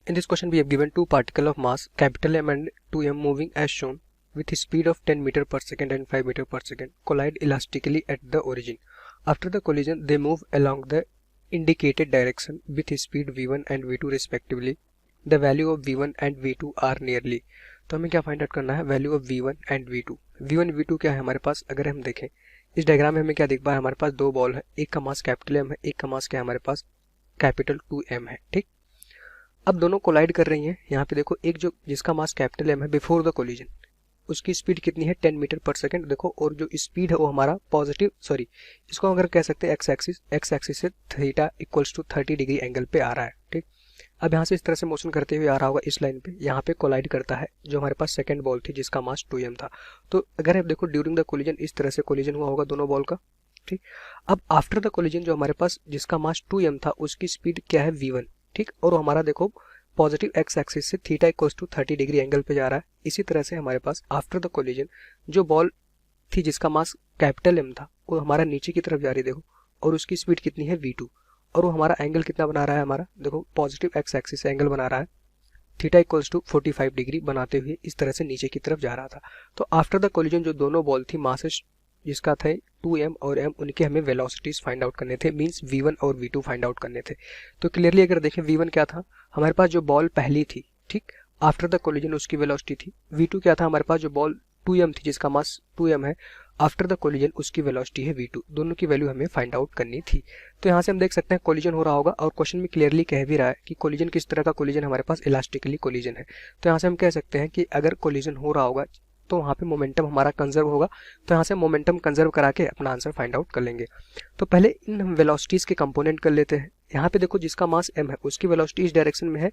In this question we have given two particles of mass capital M and 2m moving as shown with a speed of 10 meter per second and 5 meter per second collide elastically at the origin. After the collision they move along the indicated direction with a speed v1 and v2 respectively. The value of v1 and v2 are nearly. तो हमें क्या find out करना है, value of v1 and v2. v1 v2 क्या है हमारे पास, अगर हम देखें इस डायग्राम में हमें क्या दिख पा है, हमारे पास दो बॉल है, एक का मास कैपिटल M है, एक का मास क्या है हमारे पास कैपिटल 2m है. ठीक, अब दोनों कोलाइड कर रही हैं. यहाँ पे देखो एक जो जिसका मास कैपिटल M है बिफोर द कोलिजन उसकी स्पीड कितनी है 10 मीटर पर सेकंड देखो, और जो स्पीड है वो हमारा पॉजिटिव इसको अगर कह सकते हैं एक्स एक्सिस से theta equals to 30 degree angle पे आ रहा है. ठीक, अब यहाँ से इस तरह से मोशन करते हुए आ रहा होगा इस लाइन पे, यहाँ पे कोलाइड करता है जो हमारे पास सेकंड बॉल थी जिसका मास 2m था. तो अगर आप देखो ड्यूरिंग द कोलिजन इस तरह से कोलिजन हुआ होगा दोनों बॉल का. ठीक, अब आफ्टर द कोलिजन जो हमारे पास जिसका मास 2m था उसकी स्पीड क्या है v1. ठीक, और हमारा देखो पॉजिटिव एक्स एक्सिस से theta equals to 30 degree angle पे जा रहा है. इसी तरह से हमारे पास आफ्टर द कोलिजन जो बॉल थी जिसका मास कैपिटल M था वो हमारा नीचे की तरफ जा रही है देखो, और उसकी स्पीड कितनी है v2, और वो हमारा एंगल कितना बना रहा है, हमारा देखो पॉजिटिव एक्स एक्सिस से एंगल बना रहा है थीटा इक्वल्स टू 45 डिग्री बनाते हुए इस तरह से नीचे की तरफ जा रहा था. तो आफ्टर द कोलिजन जो दोनों बॉल थी मासेस जिसका था 2m और m उनके हमें वेलोसिटीज फाइंड आउट करने थे, मींस v1 और v2 फाइंड आउट करने थे. तो क्लियरली अगर देखें v1 क्या था हमारे पास जो बॉल पहली थी, ठीक, आफ्टर द कोलिजन उसकी वेलोसिटी थी. v2 क्या था हमारे पास जो बॉल 2m थी जिसका मास 2m है आफ्टर द कोलिजन उसकी वेलोसिटी है v2. दोनों की वैल्यू हमें फाइंड आउट करनी थी. तो यहाँ से हम देख सकते हैं कोलिजन हो रहा होगा और क्वेश्चन में क्लियरली कह भी रहा है कि कोलिजन किस तरह का कोलिजन हमारे पास इलास्टिकली कोलिजन है. तो यहाँ से हम कह सकते हैं कि अगर कोलिजन हो रहा होगा तो वहाँ पे मोमेंटम हमारा कंजर्व होगा. तो यहाँ से मोमेंटम कंजर्व करा के अपना आंसर फाइंड आउट कर लेंगे. तो पहले इन हम वेलोसिटीज के कंपोनेंट कर लेते हैं. यहाँ पे देखो जिसका मास m है उसकी वेलोसिटी इस डायरेक्शन में है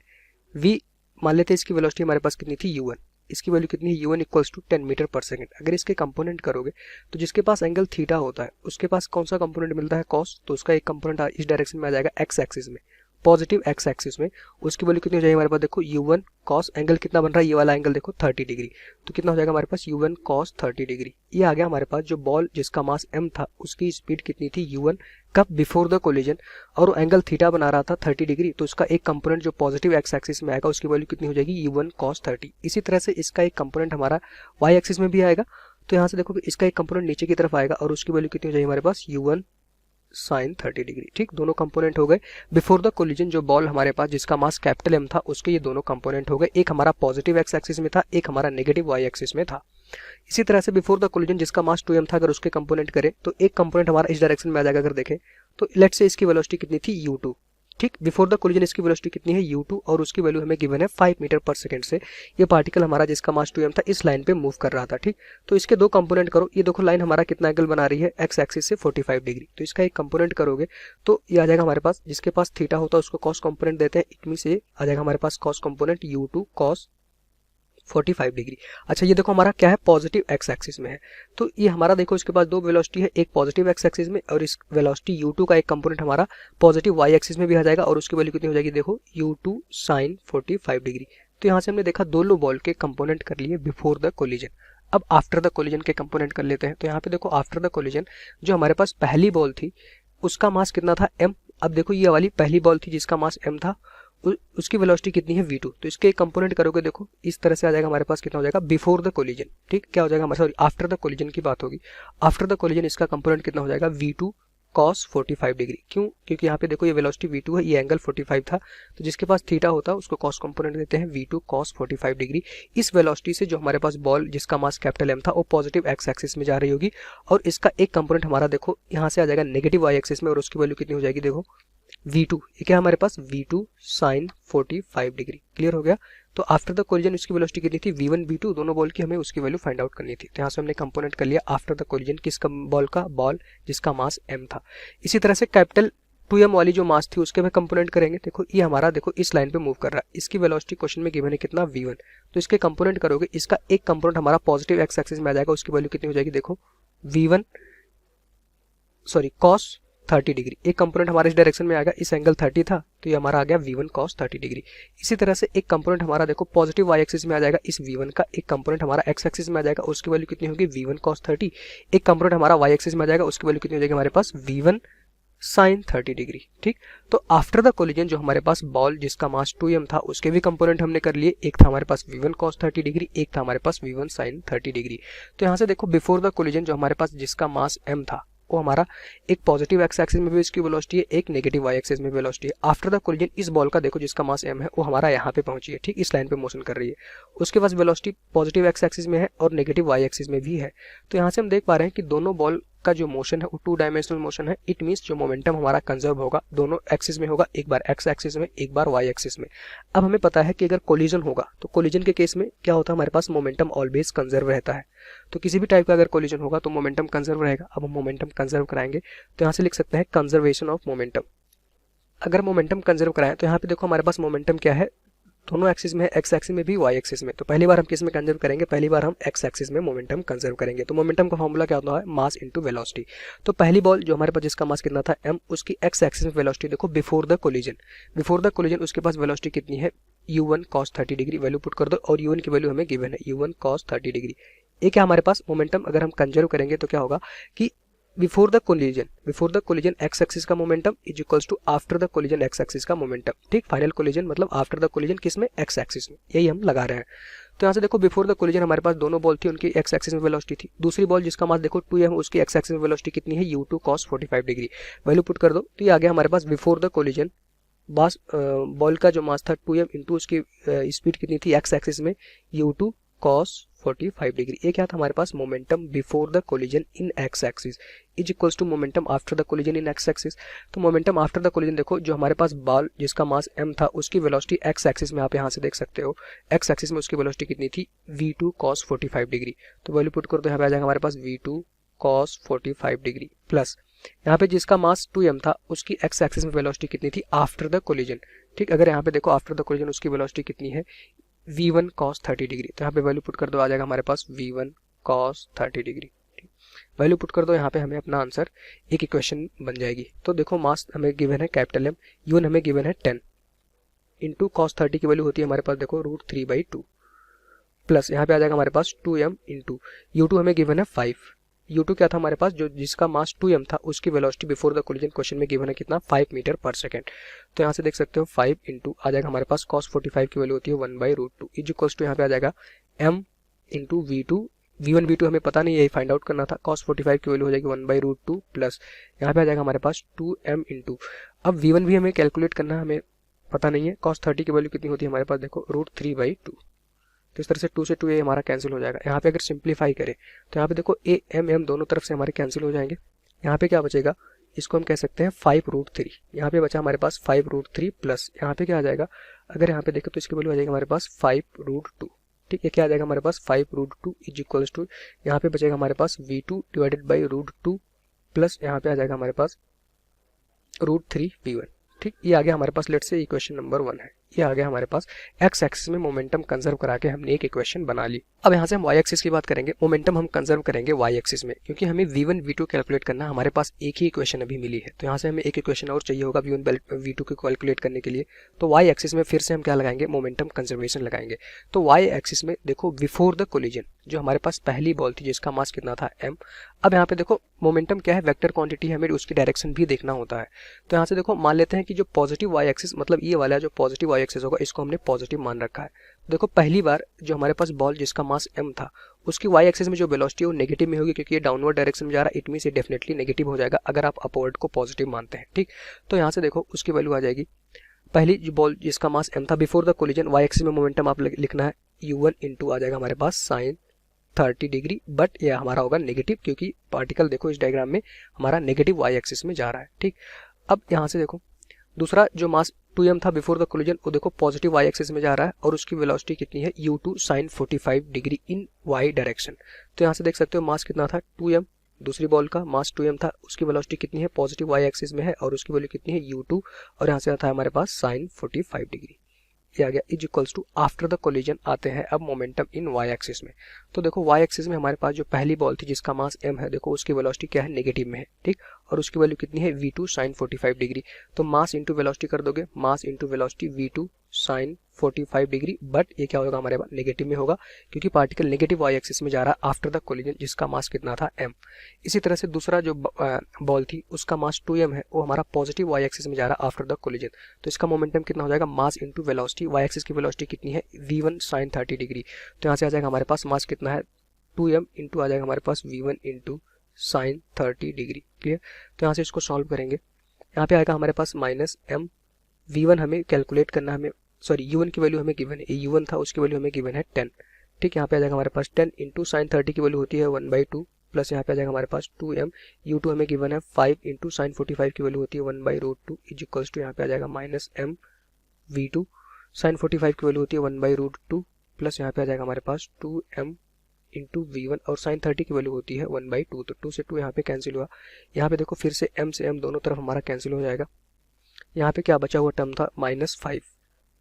v, मान लेते हैं इसकी वेलोसिटी हमारे पास कितनी थी u1, इसकी वैल्यू कितनी है u1 इक्वल्स टू 10 मीटर पर सेकंड. अगर इसके कंपोनेंट करोगे तो जिसके पास एंगल थीटा होता है उसके पास कौन सा कंपोनेंट मिलता है कॉस, तो उसका एक कंपोनेंट इस डायरेक्शन में आ जाएगा एक्स एक्सिस में, पॉजिटिव एक्स एक्सिस में. उसकी वैल्यू कितनी हो जाएगी हमारे पास देखो u1 कॉस, एंगल कितना बन रहा है ये वाला एंगल देखो 30 डिग्री, तो कितना हो जाएगा हमारे पास u1 कॉस 30 डिग्री. ये आ गया हमारे पास जो बॉल जिसका मास m था उसकी स्पीड कितनी थी u1 कब बिफोर द कोलिजन, और वो एंगल थीटा बना रहा था 30 डिग्री. तो उसका एक कंपोनेंट जो पॉजिटिव एक्स एक्सिस में आएगा उसकी वैल्यू कितनी हो जाएगी u1 कॉस 30. इसी तरह से इसका एक कंपोनेंट हमारा y एक्सिस में भी आएगा. तो यहाँ से देखो इसका एक कंपोनेंट नीचे की तरफ आएगा और उसकी वैल्यू कितनी हो जाएगी हमारे पास u1 साइन 30 डिग्री. ठीक, दोनों कंपोनेंट हो गए. बिफोर द कोलिजन जो बॉल हमारे पास जिसका मास कैपिटल M था उसके ये दोनों कंपोनेंट हो गए, एक हमारा पॉजिटिव एक्स एक्सिस में था, एक हमारा नेगेटिव y एक्सिस में था. इसी तरह से बिफोर द कोलिजन जिसका मास 2m था अगर उसके कंपोनेंट करें तो एक कंपोनेंट हमारा इस डायरेक्शन में आ जाएगा. अगर देखें तो लेट्स से इसकी वेलोसिटी कितनी थी u2. ठीक, बिफोर द कोलिजन इसकी वेलोसिटी कितनी है u2 और उसकी वैल्यू हमें गिवन है 5 मीटर पर सेकंड से. ये पार्टिकल हमारा जिसका मास 2m था इस लाइन पे मूव कर रहा था. ठीक, तो इसके दो कंपोनेंट करो. ये देखो लाइन हमारा कितना एंगल बना रही है एक्स एक्सिस से 45 डिग्री. तो इसका एक कंपोनेंट करोगे तो ये आ जाएगा हमारे पास जिसके पास थीटा होता है उसको कॉस कंपोनेंट देते हैं, इट मीन से आ जाएगा हमारे पास cos component u2 cos 45 degree. अच्छा ये देखो हमारा क्या है पॉजिटिव एक्स एक्सिस में है. तो ये हमारा देखो इसके पास दो वेलोसिटी है, एक पॉजिटिव एक्स एक्सिस में और इस वेलोसिटी u2 का एक कंपोनेंट हमारा पॉजिटिव y एक्सिस में भी आ जाएगा और उसकी वैल्यू कितनी हो जाएगी देखो u2 साइन 45 डिग्री. तो यहाँ से हमने देखा दोनों बॉल के कंपोनेंट कर लिए बिफोर द कोलिजन. अब आफ्टर द कोलिजन के कंपोनेंट कर लेते हैं. तो यहाँ पे देखो आफ्टर द कोलिजन जो हमारे पास पहली बॉल थी उसका मास कितना था m. अब देखो ये वाली पहली बॉल थी जिसका मास m था उसकी वेलोसिटी कितनी है v2. तो इसके एक कंपोनेंट करोगे देखो इस तरह से आ जाएगा हमारे पास कितना हो जाएगा बिफोर द कोलिजन. ठीक, क्या हो जाएगा हमारे सॉरी आफ्टर द कोलिजन की बात होगी. आफ्टर द कोलिजन इसका कंपोनेंट कितना हो जाएगा v2 cos 45 डिग्री. क्यों, क्योंकि यहाँ पे देखो ये वेलोसिटी v2 है, ये एंगल 45 था, तो जिसके पास थीटा होता उसको cos कंपोनेंट देते हैं v2 cos 45 डिग्री. इस वेलोसिटी से जो हमारे पास बॉल जिसका मास कैपिटल M था वो पॉजिटिव एक्स एक्सिस में जा रही होगी और इसका एक कंपोनेंट हमारा देखो यहाँ से आ जाएगा नेगेटिव y एक्सिस में और उसकी वैल्यू कितनी हो जाएगी देखो v2. ये क्या हमारे पास v2 साइन 45 डिग्री. क्लियर हो गया. तो आफ्टर द कोलिजन उसकी वेलोसिटी कितनी थी v1 v2 दोनों बॉल की हमें उसकी वैल्यू फाइंड आउट करनी थी. तो यहाँ से हमने कंपोनेंट कर लिया आफ्टर द कोलिजन किसका बॉल का, बॉल जिसका मास m था. इसी तरह से कैपिटल 2m वाली जो मास थी उसके में कंपोनेंट करेंगे. देखो ये हमारा देखो इस लाइन पे मूव कर रहा है, इसकी वेलोसिटी क्वेश्चन में गिवन है कितना v1. तो इसके कंपोनेंट करोगे इसका एक कंपोनेंट हमारा पॉजिटिव एक्स एक्सिस में आ जाएगा, उसकी वैल्यू कितनी हो जाएगी देखो v1 cos 30 डिग्री. एक कंपोनेंट हमारे इस डायरेक्शन में आएगा, इस एंगल 30 था तो ये हमारा आ गया v1 cos 30 डिग्री. इसी तरह से एक कंपोनेंट हमारा देखो पॉजिटिव y एक्सिस में आ जाएगा, इस v1 का एक कंपोनेंट हमारा x एक्सिस में आ जाएगा, उसकी वैल्यू कितनी होगी v1 cos 30. एक कंपोनेंट हमारा y एक्सिस में आ जाएगा, उसकी वैल्यू कितनी हो जाएगी हमारे पास v1 साइन 30 डिग्री। ठीक, तो आफ्टर द कोलिजन जो हमारे पास बॉल जिसका मास 2m था उसके भी कंपोनेंट हमने कर लिए, एक था हमारे पास v1 cos 30 डिग्री, एक था हमारे पास v1 sin 30 डिग्री। तो यहाँ से देखो बिफोर द कोलिजन जो हमारे पास जिसका मास m था वो हमारा एक पॉजिटिव एक्स एक्सिस में भी इसकी वेलोसिटी है, एक नेगेटिव वाई एक्सिस में वेलोसिटी है। आफ्टर द कोलिजन इस बॉल का देखो जिसका मास m है वो हमारा यहाँ पे पहुंची है, ठीक, इस लाइन पे मोशन कर रही है, उसके पास वेलोसिटी पॉजिटिव एक्स एक्सिस में है और नेगेटिव वाई एक्सिस में भी है। तो यहाँ से हम देख पा रहे हैं कि दोनों बॉल का जो मोशन है वो 2 डायमेंशनल मोशन है। इट मींस जो मोमेंटम हमारा कंजर्व होगा दोनों एक्सिस में होगा, एक बार एक्स एक्सिस में एक बार वाई एक्सिस में। अब हमें पता है कि अगर कोलिजन होगा तो कोलिजन के केस में क्या होता है, हमारे पास मोमेंटम ऑलवेज कंजर्व रहता है। तो किसी भी टाइप का अगर कोलिजन होगा तो मोमेंटम कंजर्व रहेगा। अब हम मोमेंटम कंजर्व कराएंगे तो यहाँ से लिख सकते हैं कंजर्वेशन ऑफ मोमेंटम। अगर मोमेंटम कंजर्व कराएं तो यहाँ पे देखो हमारे पास मोमेंटम क्या है, दोनों एक्सिस में है, एक्स एक्सिस में भी वाई एक्सिस में। तो पहली बार हम किस में कंजर्व करेंगे, पहली बार हम एक्स एक्सिस में मोमेंटम कंजर्व करेंगे। तो मोमेंटम का फॉर्मूला क्या होता है, मास इनटू वेलोसिटी। तो पहली बॉल जो हमारे पास जिसका मास कितना था m, उसकी एक्स एक्सिस में वेलोसिटी देखो before the collision, before the collision उसके पास वेलोसिटी कितनी है, u1 cos 30 degree, value put कर दो और u1 की वैल्यू हमें गिवन है u1 cos 30 डिग्री। ये क्या हमारे पास मोमेंटम अगर हम कंजर्व करेंगे तो क्या होगा कि before the collision x axis का momentum is equals to after the collision x axis का मोमेंटम। ठीक, फाइनल कोलिजन मतलब आफ्टर द कोलिजन किस में, एक्स एक्सिस में, यही हम लगा रहे हैं। तो यहाँ से देखो बिफोर द कोलिजन हमारे पास दोनों बॉल थी, उनकी एक्स एक्सिस में वेलोसिटी थी। दूसरी बॉल जिसका मास देखो 2m, उसकी एक्स एक्सिस में वेलोसिटी कितनी है, u2 cos 45 degree, value put कर दो। तो ये आ गया हमारे पास बिफोर द कोलिजन बॉल का जो मास था 2m इंटू उसकी स्पीड कितनी थी एक्स एक्सिस में, u2 cos 45 डिग्री। ये क्या था हमारे पास, momentum before the collision in x axis is equals to momentum after the collision in x axis. तो मोमेंटम आफ्टर द कोलिजन देखो जो हमारे पास बॉल जिसका मास m था उसकी वेलोसिटी एक्स एक्सिस में आप यहाँ से देख सकते हो, एक्स एक्सिस में उसकी वेलोसिटी कितनी थी, v2 cos 45 डिग्री। तो वैल्यू पुट कर दो, यहाँ पे आ जाएगा हमारे पास v2 cos 45 डिग्री प्लस यहाँ पे जिसका मास 2m था उसकी एक्स एक्सिस में वेलोसिटी कितनी थी आफ्टर द कोलिजन। ठीक, अगर यहाँ पे देखो आफ्टर द कोलिजन उसकी वेलोसिटी कितनी है, v1 cos 30 डिग्री। तो यहाँ पे वैल्यू पुट कर दो, आ जाएगा हमारे पास v1 cos 30 degree. Value put कर दो, यहाँ पे हमें अपना आंसर एक इक्वेशन बन जाएगी। तो देखो मास हमें गिवन है कैपिटल M, u1 हमें गिवन है 10 इंटू cos 30 की वैल्यू होती है हमारे पास देखो √3/2 प्लस यहाँ पे आ जाएगा हमारे पास 2m इंटू u2 हमें गिवन है 5। u2 क्या था हमारे पास, जो जिसका मास 2m था उसकी velocity before the collision question में गिवन है कितना, 5 मीटर पर सेकंड। तो यहाँ से देख सकते हो 5 इंटू आ जाएगा हमारे पास cos 45 की वैल्यू होती है 1/√2 इज इक्वल्स टू यहाँ पे आ जाएगा m इंटू v1 v2 हमें पता नहीं, यही फाइंड आउट करना था। cos 45 की वैल्यू हो जाएगी 1/√2 प्लस यहाँ पे आ जाएगा हमारे पास 2m इंटू, अब v1 भी हमें कैलकुलेट करना है, हमें पता नहीं है। cos 30 की वैल्यू कितनी होती है हमारे पास देखो √3/2। तो इस तरह से 2 से 2 ये हमारा कैंसिल हो जाएगा। यहाँ पे अगर सिंप्लीफाई करें तो यहाँ पे देखो a m दोनों तरफ से हमारे कैंसिल हो जाएंगे। यहाँ पे क्या बचेगा, इसको हम कह सकते हैं 5√3। यहाँ पे बचा हमारे पास 5√3 प्लस यहाँ पे क्या आ जाएगा, अगर यहाँ पे देखें तो इसकी वैल्यू आ जाएगी हमारे पास 5√2। ठीक है, क्या आ जाएगा हमारे पास 5√2 इज इक्वल्स टू यहाँ पे बचेगा हमारे पास v2 डिवाइडेड बाई √2 प्लस यहाँ पे आ जाएगा हमारे पास √3v1। ठीक, ये आ गया हमारे पास, लेट्स से इक्वेशन नंबर 1 है। ये आ गया हमारे पास एक्स एक्सिस में मोमेंटम कंजर्व करा के हमने एक इक्वेशन बना ली। अब यहाँ से हम वाई एक्सिस की बात करेंगे, मोमेंटम हम कंजर्व करेंगे वाई एक्सिस में, क्योंकि हमें v1 v2 कैलकुलेट करना, हमारे पास एक ही इक्वेशन अभी मिली है। तो यहाँ से हमें एक इक्वेशन और चाहिए होगा v1 v2 को कैलकुलेट करने के लिए। तो वाई एक्सिस में फिर से हम क्या लगाएंगे, मोमेंटम कंजर्वेशन लगाएंगे। तो वाई एक्सिस में देखो बिफोर द कोलिजन जो हमारे पास पहली बॉल थी जिसका मास कितना था m। अब यहाँ पे देखो मोमेंटम क्या है, वेक्टर क्वांटिटी है, हमें उसकी डायरेक्शन भी देखना होता है। तो यहाँ से देखो मान लेते हैं कि जो पॉजिटिव वाई एक्सिस मतलब ये वाला जो पॉजिटिव वाई एक्सिस होगा इसको हमने पॉजिटिव मान रखा है। देखो पहली बार जो हमारे पास बॉल जिसका मास m था उसकी वाई एक्सिस में जो वेलोसिटी है वो नेगेटिव में होगी, क्योंकि ये डाउनवर्ड डायरेक्शन में जा रहा है, इट मींस ये डेफिनेटली नेगेटिव हो जाएगा अगर आप अपवर्ड को पॉजिटिव मानते हैं। ठीक, तो यहाँ से देखो उसकी वैल्यू आ जाएगी, पहली जो बॉल जिसका मास m था before the collision y axis में मोमेंटम आप लिखना है u1 इंटू आ जाएगा हमारे पास साइन 30 डिग्री, बट यह हमारा होगा नेगेटिव क्योंकि पार्टिकल देखो इस डायग्राम में हमारा नेगेटिव वाई एक्सिस में जा रहा है। ठीक, अब यहाँ से देखो दूसरा जो मास 2m था बिफोर द कोलिजन वो देखो पॉजिटिव वाई एक्सिस में जा रहा है और उसकी वेलोसिटी कितनी है u2 sin 45 degree in y direction. तो यहाँ से देख सकते हो मास कितना था 2m, दूसरी बॉल का मास 2m था, उसकी वेलोसिटी कितनी है पॉजिटिव वाई एक्सिस में है और उसकी वैल्यू कितनी है u2 और यहाँ से आता है हमारे पास sin 45 डिग्री। ये आ गया is equals to after the collision आते हैं अब मोमेंटम इन वाई एक्सिस में। तो देखो वाई एक्सिस में हमारे पास जो पहली बॉल थी जिसका मास m है देखो उसकी वेलोसिटी क्या है नेगेटिव में है। ठीक, और उसकी वैल्यू कितनी है v2 sin 45 डिग्री। तो मास इंटू वेलोसिटी कर दोगे, मास into velocity v2 sin 45 degree, but ये क्या होगा हमारे पास नेगेटिव में होगा क्योंकि पार्टिकल नेगेटिव वाई एक्सिस में जा रहा है आफ्टर द कोलिजन, जिसका मास कितना था m। इसी तरह से दूसरा जो बॉल थी उसका मास 2m है, वो हमारा पॉजिटिव वाई एक्सिस में जा रहा है आफ्टर द कोलिजन। तो इसका मोमेंटम कितना हो जाएगा mass into velocity, Y axis की वेलोसिटी कितनी है v1 sin 30 डिग्री। तो यहाँ से आ जाएगा हमारे पास मास कितना है 2m इंटू आ जाएगा हमारे पास v1 into sine 30 degree. Clear. तो यहाँ से इसको सॉल्व करेंगे, यहाँ पे आएगा हमारे पास माइनस m, v1 हमें कैलकुलेट करना है, हमें सॉरी u1 की वैल्यू हमें गिवन है, u1 था उसकी वैल्यू हमें गिवन है 10। ठीक, यहाँ पे आ जाएगा हमारे पास 10 इंटू साइन 30 की वैल्यू होती है 1/2 प्लस यहाँ पे आ जाएगा हमारे पास 2m, u2 हमें गिवन है 5 इंटू साइन 45 की वैल्यू होती है 1/√2 इज इक्वल्स टू यहाँ पे आ जाएगा माइनस m v2 साइन 45 की वैल्यू होती है 1/√2 प्लस यहाँ पे आ जाएगा हमारे पास 2m इंटू v1 और साइन 30 की वैल्यू होती है 1/2। तो 2 से 2 यहाँ पे कैंसिल हुआ, यहाँ पे देखो फिर से m से m दोनों तरफ हमारा कैंसिल हो जाएगा। यहाँ पे क्या बचा हुआ टर्म था -5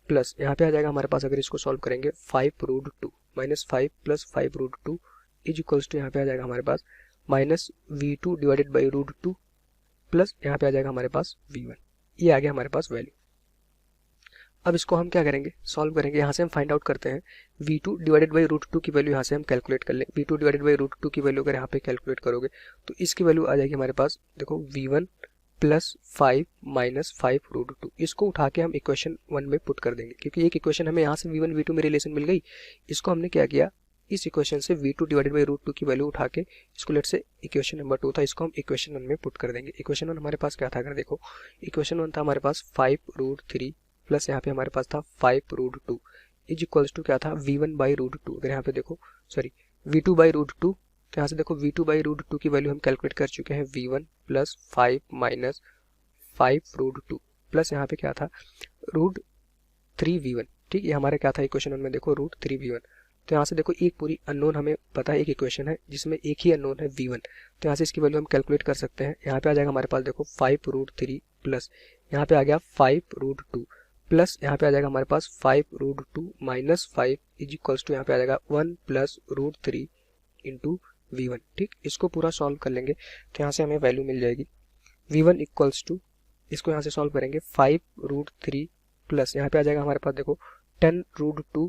प्लस यहाँ पे आ जाएगा हमारे पास, अगर इसको सॉल्व करेंगे 5√2 -5 प्लस 5√2 इज इक्वल्स टू यहाँ पे आ जाएगा हमारे पास minus v2 divided by √2 plus यहाँ पे आ जाएगा हमारे पास v1। ये आ गया हमारे पास वैल्यू। अब इसको हम क्या करेंगे सॉल्व करेंगे, यहाँ से हम फाइंड आउट करते हैं v2 डिवाइडेड बाई √2 की वैल्यू यहाँ से हम कैलकुलेट कर लें। v2 डिवाइडेड बाई √2 की वैल्यू अगर यहाँ पे कैलकुलेट करोगे तो इसकी वैल्यू आ जाएगी हमारे पास, देखो v1 प्लस 5 माइनस 5√2। इसको उठा के हम इक्वेशन 1 में पुट कर देंगे क्योंकि एक इक्वेशन हमें यहाँ से v1 v2 में रिलेशन मिल गई। इसको हमने क्या किया, इस इक्वेशन से v2 डिवाइडेड बाई √2 की वैल्यू उठा के इसको लेट से इक्वेशन नंबर 2 था, इसको हम इक्वेशन 1 में पुट कर देंगे। इक्वेशन 1 हमारे पास क्या था, अगर देखो इक्वेशन 1 था हमारे पास 5√3 प्लस यहाँ पे हमारे पास था 5√2 इज इक्वल्स टू क्या था v1 बाई √2। अगर यहाँ पे देखो सॉरी v2 बाई √2, तो यहाँ से देखो v2 बाई √2 की वैल्यू हम कैलकुलेट कर चुके हैं v1 प्लस 5 माइनस 5√2 प्लस यहाँ पे क्या था √3v1। ठीक, ये हमारा क्या था इक्वेशन 1 में, देखो √3v1। तो यहाँ से देखो एक पूरी अननोन हमें पता है, एक इक्वेशन है जिसमें एक ही अननोन है v1, तो यहाँ से इसकी वैल्यू हम कैलकुलेट कर सकते हैं। यहाँ पे आ जाएगा हमारे पास देखो 5√3 प्लस यहाँ पे आ गया 5√2 प्लस यहाँ पे आ जाएगा हमारे पास 5√2 माइनस 5 इज इक्वल्स टू यहाँ पे आ जाएगा 1 प्लस √3 इंटू v1। ठीक, इसको पूरा सॉल्व कर लेंगे तो यहाँ से हमें वैल्यू मिल जाएगी v1 इक्वल्स टू, इसको यहाँ से सॉल्व करेंगे 5√3 प्लस यहाँ पे आ जाएगा हमारे पास देखो 10√2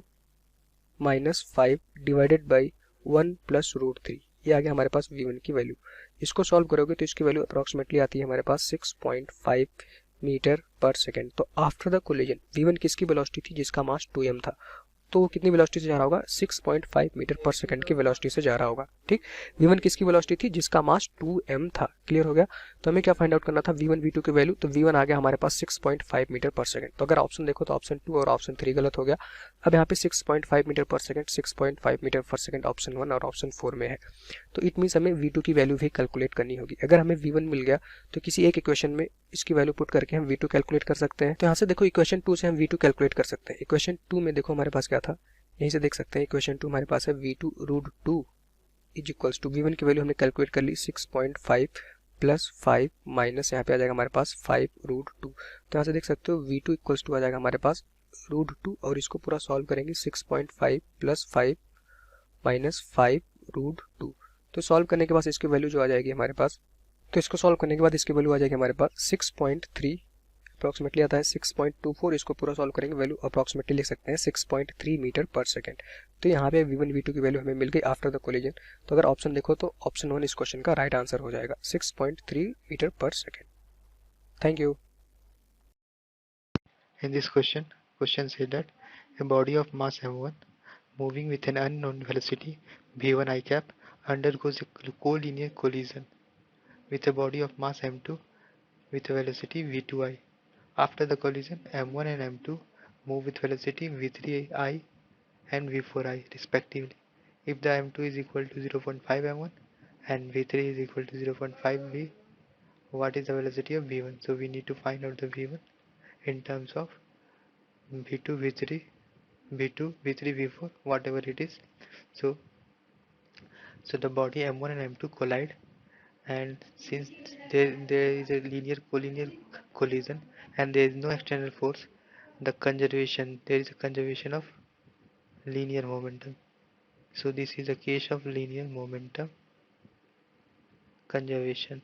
माइनस 5 डिवाइडेड बाई 1 प्लस √3। ये आ गया हमारे पास v1 की वैल्यू। इसको सॉल्व करोगे तो इसकी वैल्यू अप्रॉक्सीमेटली आती है हमारे पास 6.5 मीटर पर सेकेंड। तो आफ्टर द कोलिजन v1 किसकी वेलोसिटी थी, जिसका मास 2m था, तो वो कितनी वेलोसिटी से जा रहा होगा 6.5 मीटर पर सेकंड की वेलोसिटी से जा रहा होगा। ठीक, v1 किसकी वेलोसिटी थी, जिसका मास 2m था। क्लियर हो गया। तो हमें क्या फाइंड आउट करना था v1 v2 की वैल्यू, तो v1 आ गया हमारे पास 6.5 मीटर पर सेकंड। तो अगर ऑप्शन देखो तो ऑप्शन 2 और ऑप्शन 3 गलत हो गया। अब यहाँ पे 6.5 मीटर पर सेकंड, 6.5 मीटर पर सेकंड ऑप्शन 1 और ऑप्शन 4 में है। तो इट मीन्स हमें v2 की वैल्यू भी कैलकुलेट करनी होगी। अगर हमें v1 मिल गया तो किसी एक इक्वेशन में इसकी वैल्यू पुट करके हम v2 कैलकुलेट कर सकते हैं। तो यहाँ से देखो इक्वेशन 2 से हम v2 कैलकुलेट कर सकते हैं। इक्वेशन 2 में देखो हमारे पास क्या था, यहीं से देख सकते हैं इक्वेशन 2 हमारे पास है v2 √2 is equals to v1 की वैल्यू हमने कैलकुलेट कर ली 6.5 प्लस 5 माइनस यहाँ पे आ जाएगा हमारे पास 5√2। तो यहाँ से देख सकते हो v2 इक्वल्स टू आ जाएगा हमारे पास √2 और इसको पूरा सॉल्व करेंगे 6.5 प्लस 5 माइनस 5√2। तो सॉल्व करने के बाद इसकी वैल्यू जो आ जाएगी हमारे पास, तो इसको सॉल्व करने के बाद इसकी वैल्यू आ जाएगी हमारे पास 6.3 अप्रॉक्सीमेटली आता है 6.24। इसको पूरा सॉल्व करेंगे वैल्यू अप्रॉक्सीमेटली लिख सकते हैं 6.3 मीटर पर सेकंड। तो यहाँ पे v1 v2 की वैल्यू हमें मिल गई आफ्टर द कोलिजन। तो अगर ऑप्शन देखो तो ऑप्शन 1 इस क्वेश्चन का राइट आंसर हो जाएगा 6.3 मीटर पर second. Thank you. In this question said that a body of mass m1 moving with an unknown velocity v1 I cap undergoes a collinear collision with a body of mass m2 with a velocity v2 I. After the collision, m1 and m2 move with velocity v3 I and v4 I respectively. If the m2 is equal to 0.5 m1 and v3 is equal to 0.5 v, what is the velocity of v1? So we need to find out the v1 in terms of v2 v3 v2 v3 v4 whatever it is. So the body m1 and m2 collide, and since there is a collinear collision and there is no external force, there is a conservation of linear momentum. So this is a case of linear momentum conservation.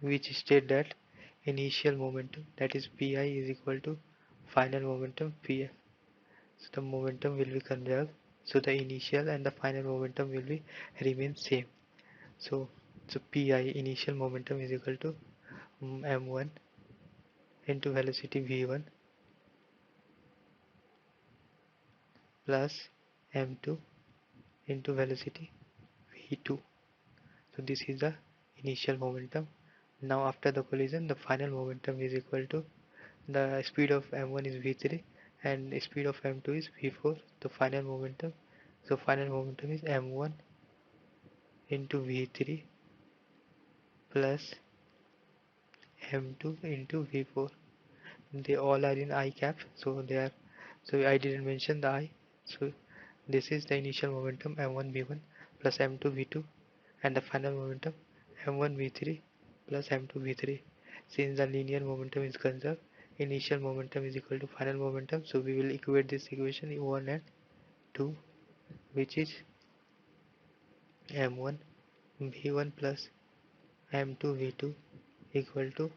which state that initial momentum, that is Pi, is equal to final momentum Pf. So the momentum will be conserved. So the initial and the final momentum will be remain same. So Pi, initial momentum, is equal to m1 into velocity v1 plus m2 into velocity v2. So this is the initial momentum. Now after the collision, the final momentum is equal to the speed of m1 is v3 and the speed of m2 is v4, the final momentum. So final momentum is m1 into v3 plus m2 into v4. They all are in I cap, so they are, so I didn't mention the I. So this is the initial momentum m1 v1 plus m2 v2 and the final momentum m1 v3 plus m2 v3. Since the linear momentum is conserved, initial momentum is equal to final momentum, so we will equate this equation 1 and 2, which is m1 v1 plus m2 v2 equal to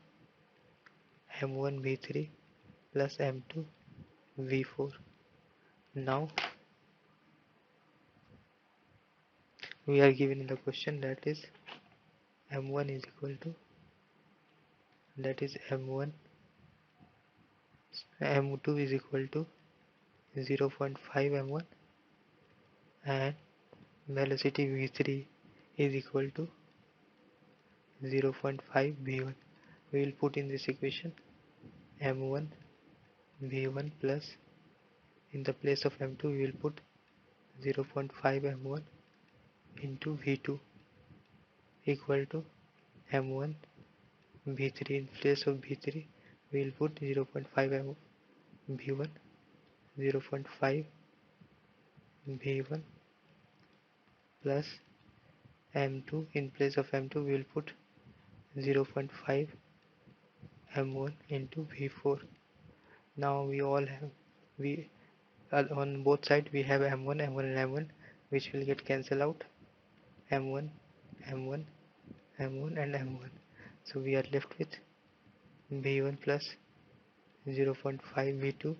m1 v3 plus m2 v4. Now we are given in the question that is m1 is equal to, that is m1, m2 is equal to 0.5 m1 and velocity v3 is equal to 0.5 v1. We will put in this equation m1 v1 plus, in the place of m2 we will put 0.5 m1 into v2 equal to m1 v3. In place of v3 we will put 0.5 v1, 0.5 v1 plus m2. In place of m2 we will put 0.5 m1 into v4. Now we all have, we on both sides we have m1 and m1, which will get cancelled out, m1 m1 m1 and m1. So we are left with v1 plus 0.5 v2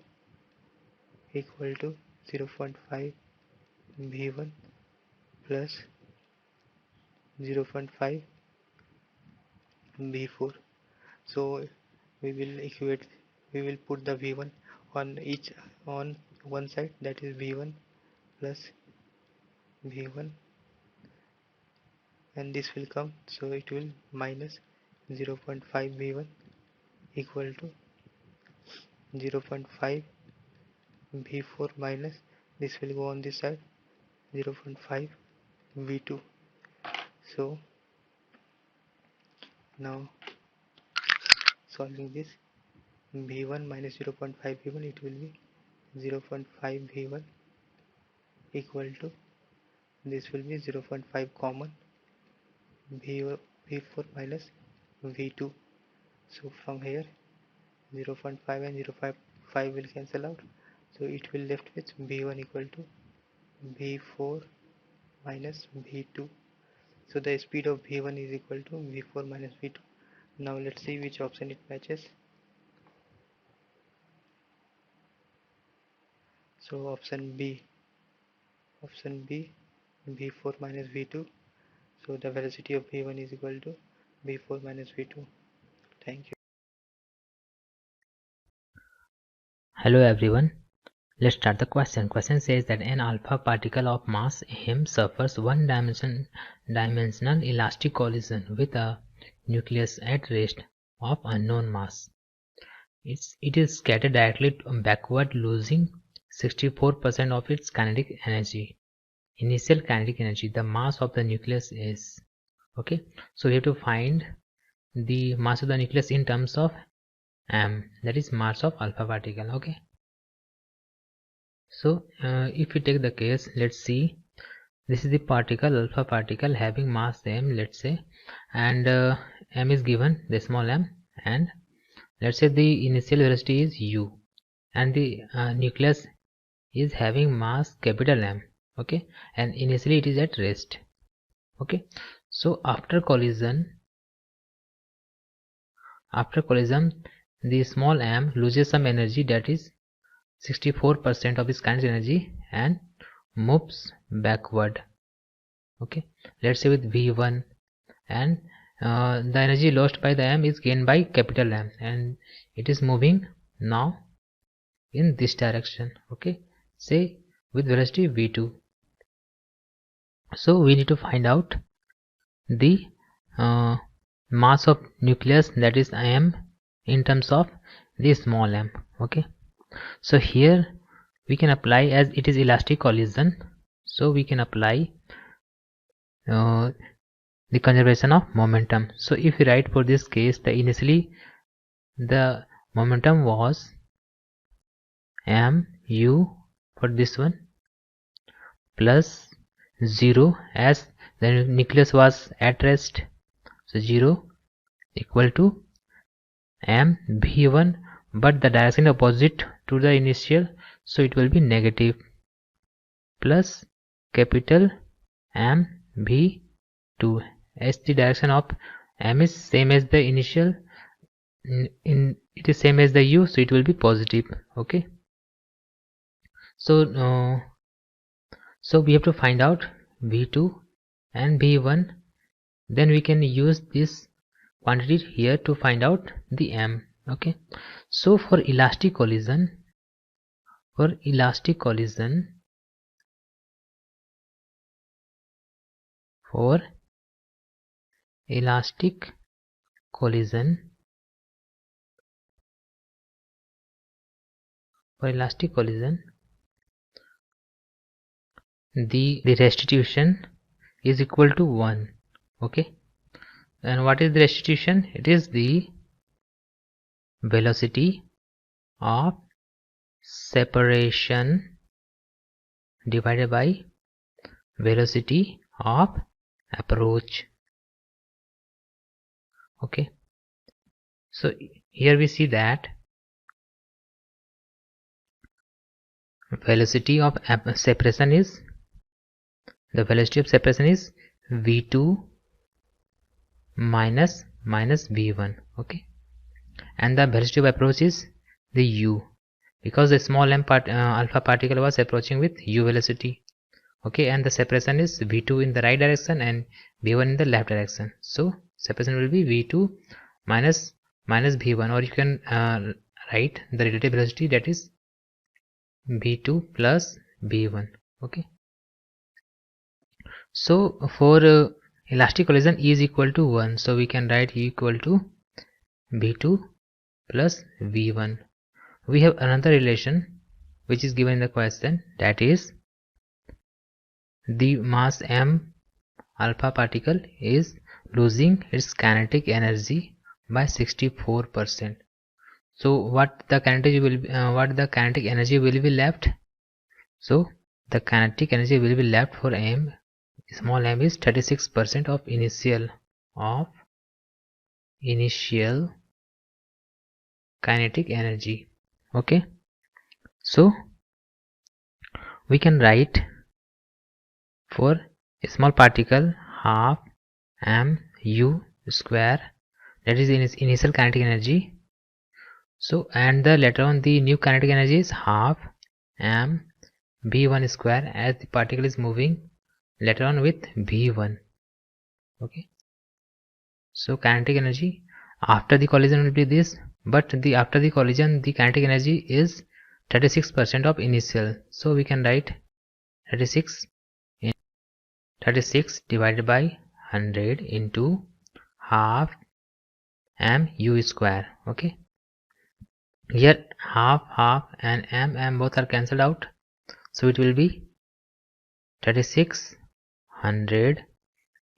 equal to 0.5 v1 plus 0.5 v4. So we will put the v1 on one side, that is v1 plus v1, and this will come, so it will minus 0.5 v1 equal to 0.5 v4 minus, this will go on this side, 0.5 v2. So now solving this, v1 minus 0.5 v1, it will be 0.5 v1 equal to, this will be 0.5 common, v4 minus v2. So from here 0.5 and 0.5 will cancel out, so it will left with v1 equal to v4 minus v2. So the speed of v1 is equal to v4 minus v2. Now let's see which option it matches. So option B, v4 minus v2. So the velocity of v1 is equal to v4 minus v2. Thank you. Hello everyone. Let's start the question. Question says that an alpha particle of mass m suffers one-dimensional elastic collision with a nucleus at rest of unknown mass. It is scattered directly backward, losing 64% of its kinetic energy. Initial kinetic energy, the mass of the nucleus is, okay, so we have to find the mass of the nucleus in terms of m, that is mass of alpha particle. Okay, so if we take the case, let's see, this is the particle, alpha particle, having mass m, let's say, and m is given, the small m, and let's say the initial velocity is u, and the nucleus is having mass capital M, okay, and initially it is at rest. Okay, so after collision after collision the small m loses some energy, that is 64% of its kinetic energy, and moves backward. Okay, let's say with v1, and the energy lost by the m is gained by capital M, and it is moving now in this direction. Okay, say with velocity v2. So we need to find out the mass of nucleus, that is m, in terms of the small m. Okay, so here we can apply, as it is elastic collision, so we can apply the conservation of momentum. So if we write for this case, the initially the momentum was mu for this one plus 0, as the nucleus was at rest, so 0 equal to m v1, but the direction opposite to the initial, so it will be negative, plus capital M v2, as the direction of m is same as the initial, it is same as the u, so it will be positive. Okay, so so we have to find out v2 and v1, then we can use this quantity here to find out the m. Okay, so for elastic collision, for elastic collision the restitution is equal to 1. Okay, and what is the restitution? It is the velocity of separation divided by velocity of approach. Okay, so here we see that velocity of separation is v2 minus v1. Okay, and the velocity of approach is the u, because the small m alpha particle was approaching with u velocity. Okay, and the separation is v2 in the right direction and v1 in the left direction, so separation will be v2 minus v1, or you can write the relative velocity, that is v2 plus v1. Okay, so for elastic collision E is equal to 1, so we can write E equal to v2 plus v1. We have another relation which is given in the question, that is the mass m alpha particle is losing its kinetic energy by 64%. So what the kinetic energy will be left? So the kinetic energy will be left for m, small m, is 36% of initial kinetic energy. Okay, so we can write for a small particle half mu square, that is initial kinetic energy. So and the later on the new kinetic energy is half m v1 square, as the particle is moving later on with v1. Okay, so kinetic energy after the collision will be this, but after the collision the kinetic energy is 36% of initial, so we can write 36 divided by 100 into half mu square. Okay, here half and m both are cancelled out, so it will be 3600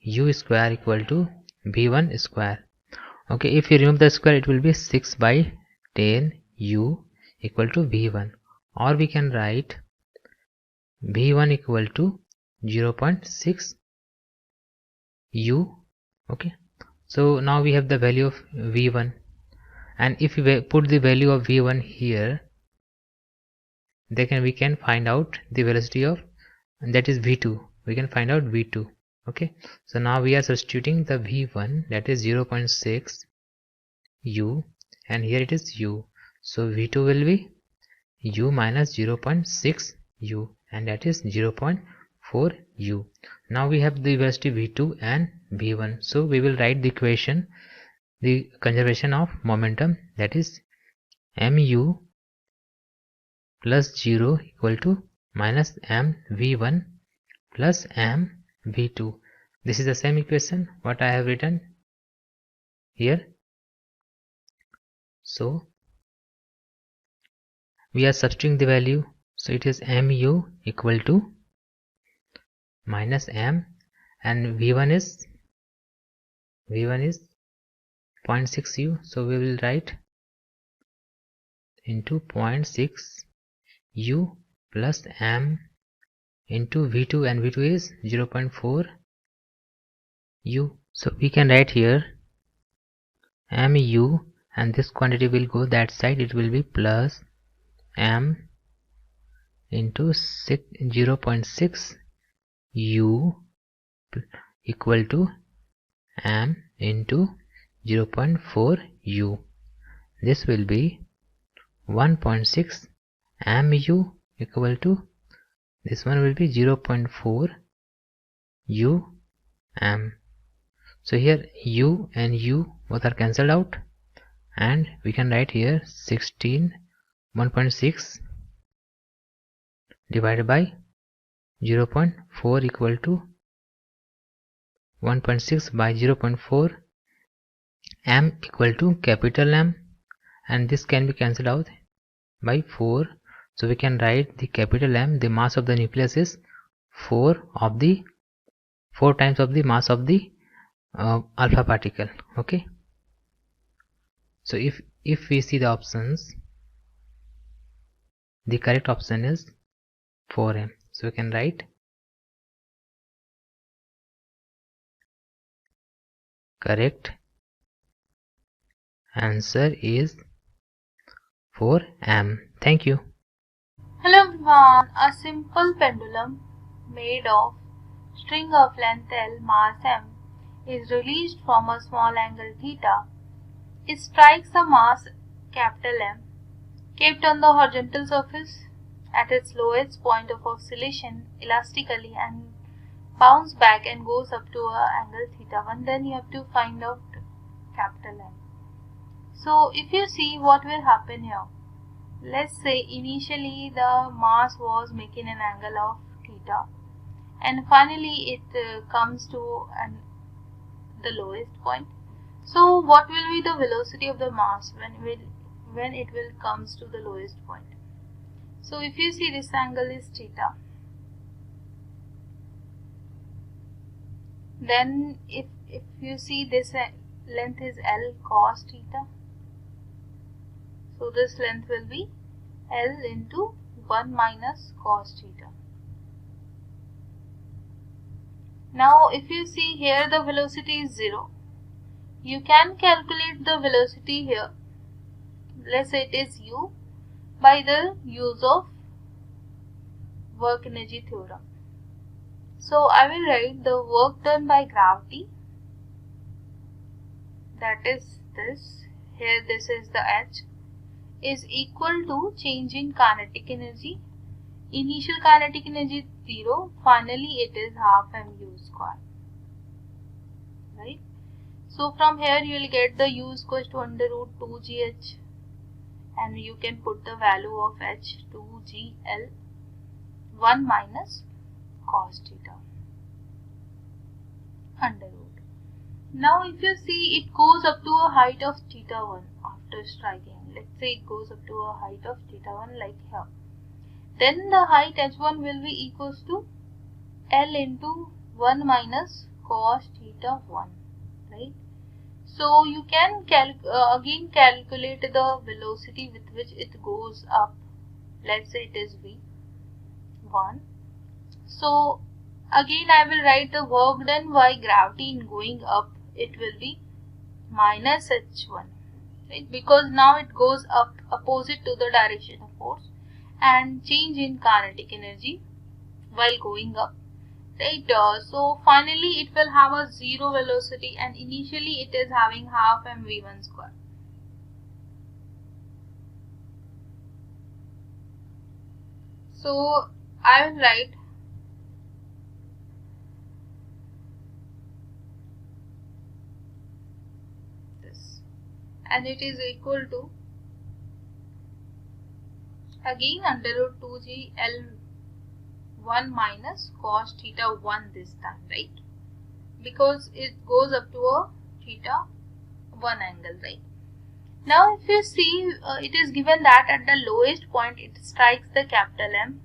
u square equal to v1 square. Okay, if you remove the square, it will be 6 by 10 u equal to v1, or we can write v1 equal to 0.6 u. Okay, so now we have the value of v1, and if we put the value of v1 here, then we can find out the velocity of, that is v2, we can find out v2. Okay, so now we are substituting the v1, that is 0.6 u, and here it is u. So v2 will be u minus 0.6 u, and that is 0.4 u. Now we have the velocity v2 and v1. So we will write the equation, the conservation of momentum, that is mu plus 0 equal to minus mv1 plus mv2. This is the same equation what I have written here. So we are substituting the value, so it is mu equal to minus m, and v1 is 0.6 u, so we will write into 0.6 u plus m into v2, and v2 is 0.4 u. So we can write here mu, and this quantity will go that side, it will be plus m into 0.6 u equal to m into 0.4 u. This will be 1.6 mu equal to, this one will be 0.4 u m. So here u and u both are cancelled out, and we can write here 1.6 divided by 0.4 equal to 1.6 by 0.4, m equal to capital M, and this can be cancelled out by 4. So we can write the capital M, the mass of the nucleus is 4 times of the mass of the alpha particle. Okay, so if we see the options, the correct option is 4m. So we can write correct answer is 4m. Thank you. Hello everyone, a simple pendulum made of string of length L, mass m, is released from a small angle theta. It strikes a mass capital M, kept on the horizontal surface at its lowest point of oscillation elastically, and bounce back and goes up to a angle theta 1. Then you have to find out capital M. So if you see what will happen here, let's say initially the mass was making an angle of theta, and finally it comes to the lowest point. So what will be the velocity of the mass when it will comes to the lowest point? So if you see, this angle is theta, then if you see, this length is L cos theta, so this length will be L into 1 minus cos theta. Now if you see here, the velocity is 0. You can calculate the velocity here, let's say it is u, by the use of work energy theorem. So I will write the work done by gravity, that is this, here this is the h, is equal to change in kinetic energy. Initial kinetic energy 0, finally it is half mu square, right? So from here you will get the u is equal to under root 2gh, and you can put the value of h 2gl 1 minus cos theta under root. Now if you see, it goes up to a height of theta 1 after striking. Let's say it goes up to a height of theta 1 like here. Then the height h1 will be equals to L into 1 minus cos theta 1, right? So you can again calculate the velocity with which it goes up. Let's say it is v1. So again I will write the work done by gravity in going up. It will be minus h1, right? Because now it goes up opposite to the direction of force, and change in kinetic energy while going up, right? So finally it will have a 0 velocity, and initially it is having half mv1 square. So I will write this, and it is equal to again under root 2g L1 minus cos theta 1 this time, right? Because it goes up to a theta 1 angle, right? Now if you see, it is given that at the lowest point it strikes the capital M,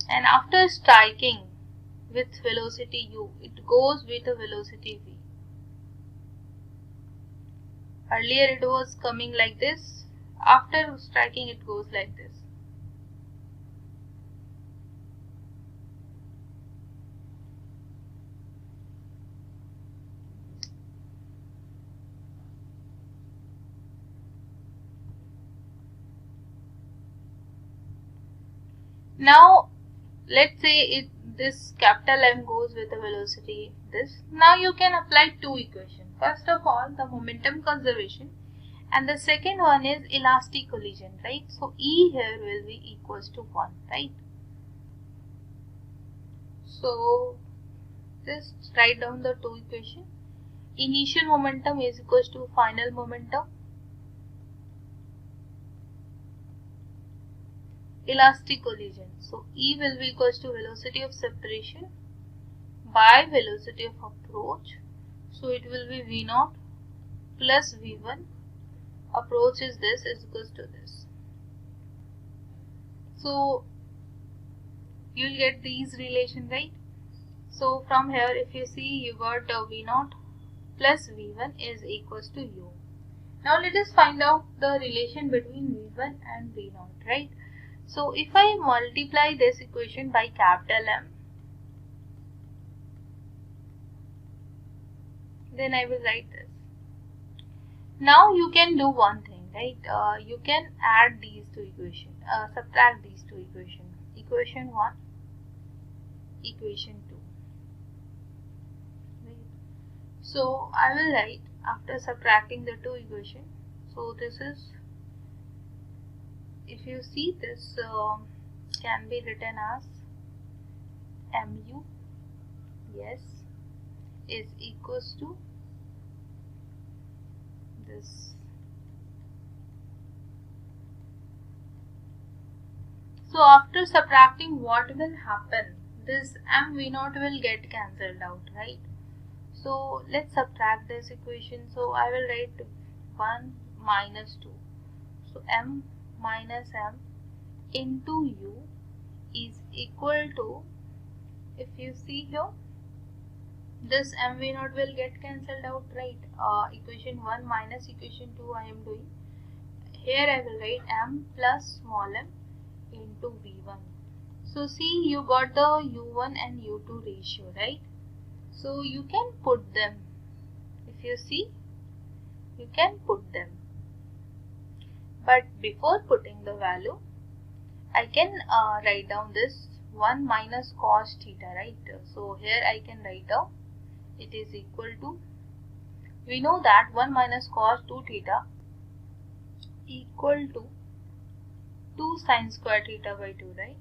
and after striking with velocity u, it goes with a velocity v. Earlier it was coming like this, after striking it goes like this. Now let's say this capital M goes with a velocity this. Now you can apply two equations. First of all, the momentum conservation, and the second one is elastic collision, right? So E here will be equals to 1, right? So just write down the two equations. Initial momentum is equals to final momentum. Elastic collision. So E will be equals to velocity of separation by velocity of approach. So it will be V0 plus V1. Approach is this, is equals to this. So you will get these relation, right? So from here if you see, you got V0 plus V1 is equals to U. Now let us find out the relation between V1 and V0, right? So if I multiply this equation by capital M, then I will write this. Now you can do one thing, right? You can add these two equations, subtract these two equations. Equation 1, equation 2. Right? So I will write after subtracting the two equations. So this is, if you see this, can be written as mu, yes, is equals to this. So after subtracting, what will happen? This m v0 will get cancelled out, right? So let's subtract this equation. So I will write 1 minus 2. So m minus m into u is equal to, if you see here, this m v0 will get cancelled out, right? Equation 1 minus equation 2 I am doing. Here I will write m plus small m into v1. So see, you got the u1 and u2 ratio, right? So you can put them. If you see, you can put them. But before putting the value, I can write down this 1 minus cos theta, right? So here I can write down, it is equal to, we know that 1 minus cos 2 theta equal to 2 sin square theta by 2, right?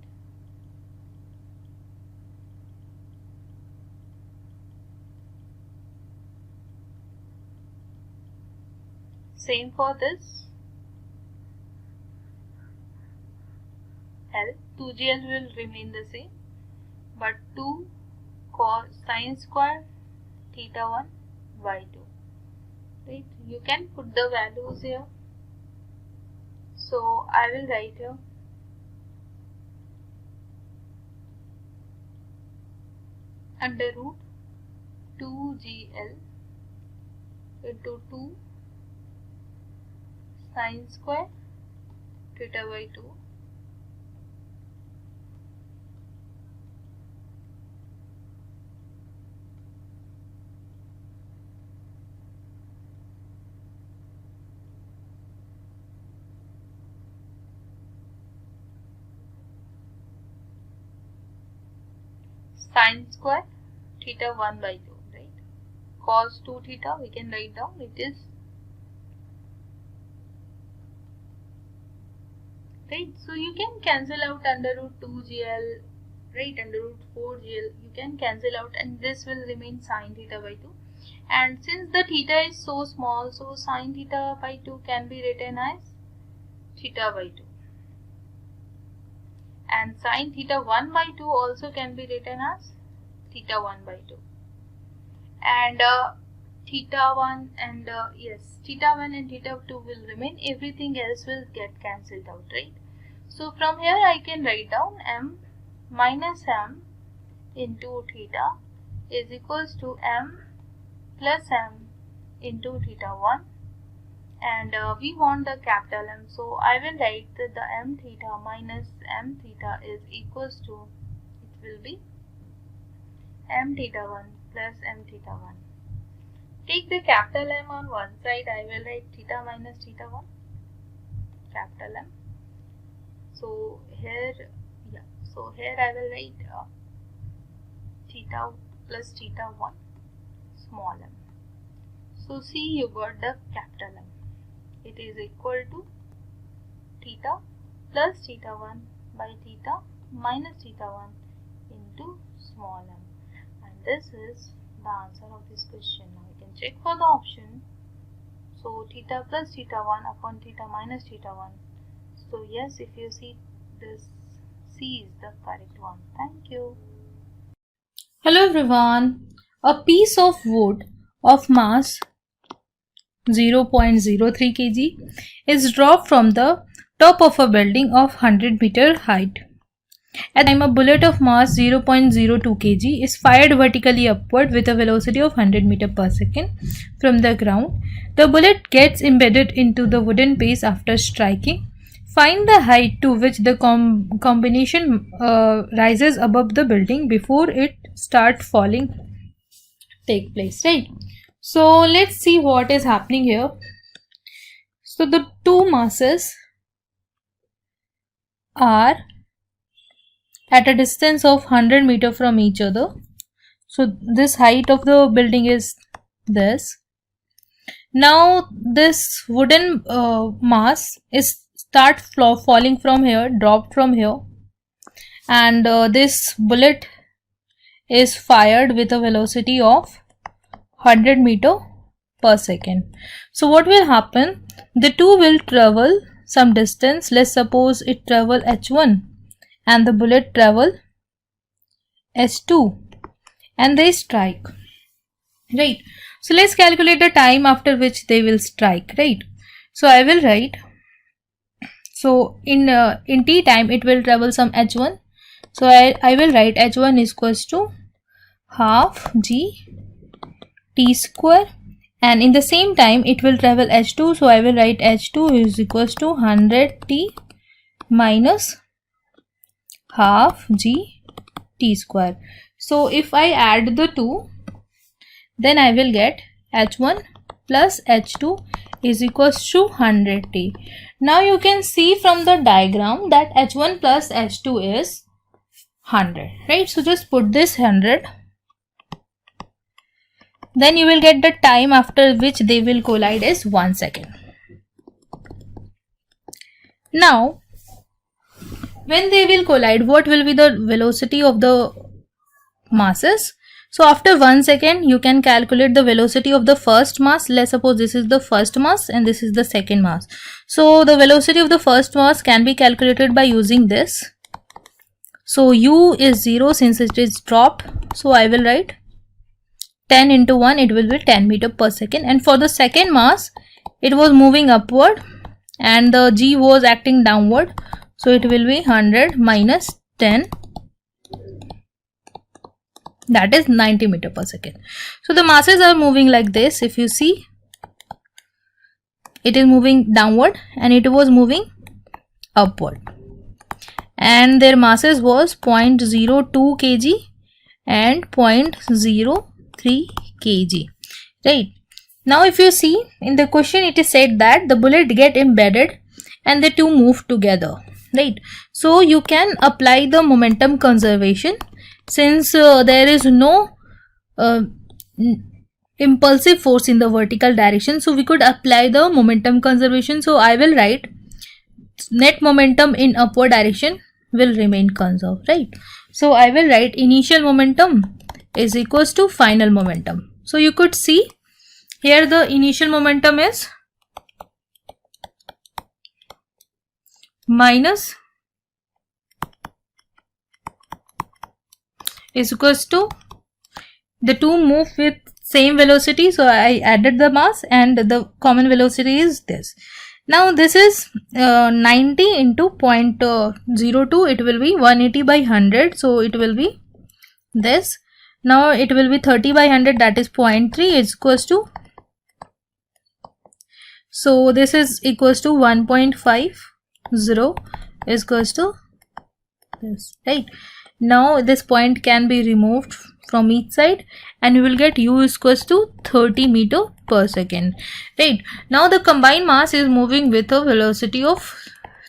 Same for this L, 2gl will remain the same, but 2 cos sin square theta 1 by 2, right? You can put the values here. So I will write here under root 2gl into 2 sin square theta by 2 sin square theta 1 by 2, right? Cos 2 theta we can write down, it right? So you can cancel out under root 2gl, right? Under root 4gl you can cancel out, and this will remain sine theta by 2. And since the theta is so small, so sine theta by 2 can be written as theta by 2, and sine theta 1 by 2 also can be written as theta 1 by 2. And theta 1 and theta 1 and theta 2 will remain, everything else will get cancelled out, right? So from here I can write down m minus m into theta is equals to m plus m into theta 1, and we want the capital M, so I will write that the m theta minus m theta is equals to, it will be m theta 1 plus m theta 1. Take the capital M on one side, I will write theta minus theta 1, capital M. So here I will write theta plus theta 1, small m. So see, you got the capital M. It is equal to theta plus theta 1 by theta minus theta 1 into small m. And this is the answer of this question. Now we can check for the option. So theta plus theta 1 upon theta minus theta 1. So yes, if you see this, C is the correct one. Thank you. Hello everyone. A piece of wood of mass 0.03 kg is dropped from the top of a building of 100-meter height. At the time, a bullet of mass 0.02 kg is fired vertically upward with a velocity of 100 meters per second from the ground. The bullet gets embedded into the wooden base after striking. Find the height to which the combination rises above the building before it starts falling take place, right? So let's see what is happening here. So the two masses are at a distance of 100 meters from each other. So this height of the building is this. Now this wooden mass is falling from here, dropped from here, and this bullet is fired with a velocity of 100 meters per second. So what will happen? The two will travel some distance. Let's suppose it travel h1 and the bullet travel h2, and they strike, right? So let's calculate the time after which they will strike, right? So I will write, so in t time it will travel some h1, so I will write h1 is equals to half g t square, and in the same time it will travel h2, so I will write h2 is equals to 100 t minus half g t square. So if I add the two, then I will get h1 plus h2 is equals to 100t. Now you can see from the diagram that h1 plus h2 is 100, right? So just put this 100. Then you will get the time after which they will collide is 1 second. Now, when they will collide, what will be the velocity of the masses? So after 1 second, you can calculate the velocity of the first mass. Let's suppose this is the first mass and this is the second mass. So the velocity of the first mass can be calculated by using this. So u is 0 since it is dropped. So I will write 10 into 1, it will be 10 meters per second. And for the second mass, it was moving upward and the g was acting downward. So it will be 100 minus 10. That is 90 meters per second. So the masses are moving like this. If you see, it is moving downward and it was moving upward. And their masses was 0.02 kg and 0.03 kg. Right. Now if you see in the question, it is said that the bullet get embedded and the two move together. Right. So you can apply the momentum conservation. Since there is no impulsive force in the vertical direction, so we could apply the momentum conservation. So I will write net momentum in upward direction will remain conserved, right? So I will write initial momentum is equals to final momentum. So you could see here the initial momentum is minus is equals to, the two move with same velocity, so I added the mass and the common velocity is this. Now this is 90 into 0.02, it will be 180 by 100, so it will be this. Now it will be 30 by 100, that is 0.3 is equals to, so this is equals to 1.50 is equals to this, right? Now this point can be removed from each side and you will get u is equals to 30 meter per second, right? Now the combined mass is moving with a velocity of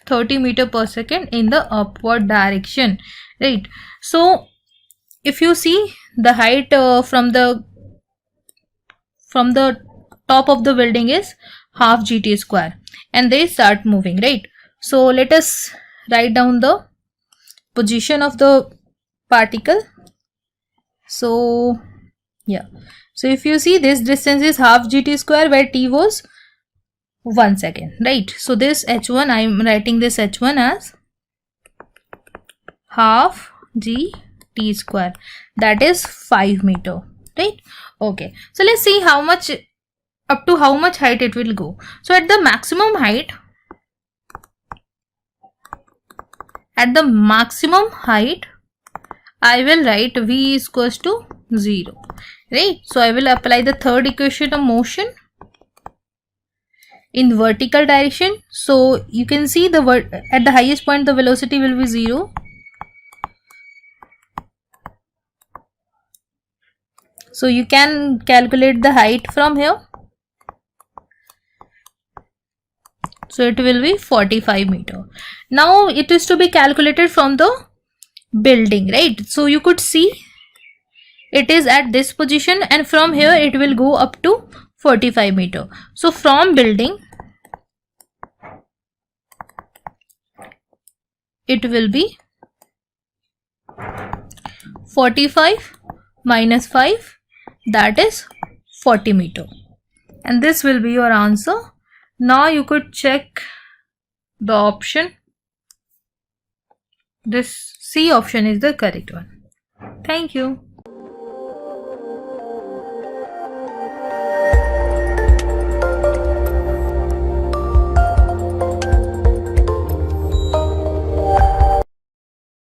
30 meter per second in the upward direction, right? So if you see the height from the top of the building is half gt square and they start moving, right? So let us write down the position of the particle. So yeah, so if you see this distance is half gt square where t was 1 second, right? So this h1, I am writing this h1 as half gt square, that is 5 meter, right? Okay, so let's see how much, up to how much height it will go. So at the maximum height, I will write v is equals to 0, right? So I will apply the third equation of motion in vertical direction. So you can see at the highest point the velocity will be 0. So you can calculate the height from here. So it will be 45 meter. Now it is to be calculated from the building, right? So you could see it is at this position and from here it will go up to 45 meter. So from building it will be 45 minus 5, that is 40 meter, and this will be your answer. Now you could check the option. This C option is the correct one. Thank you.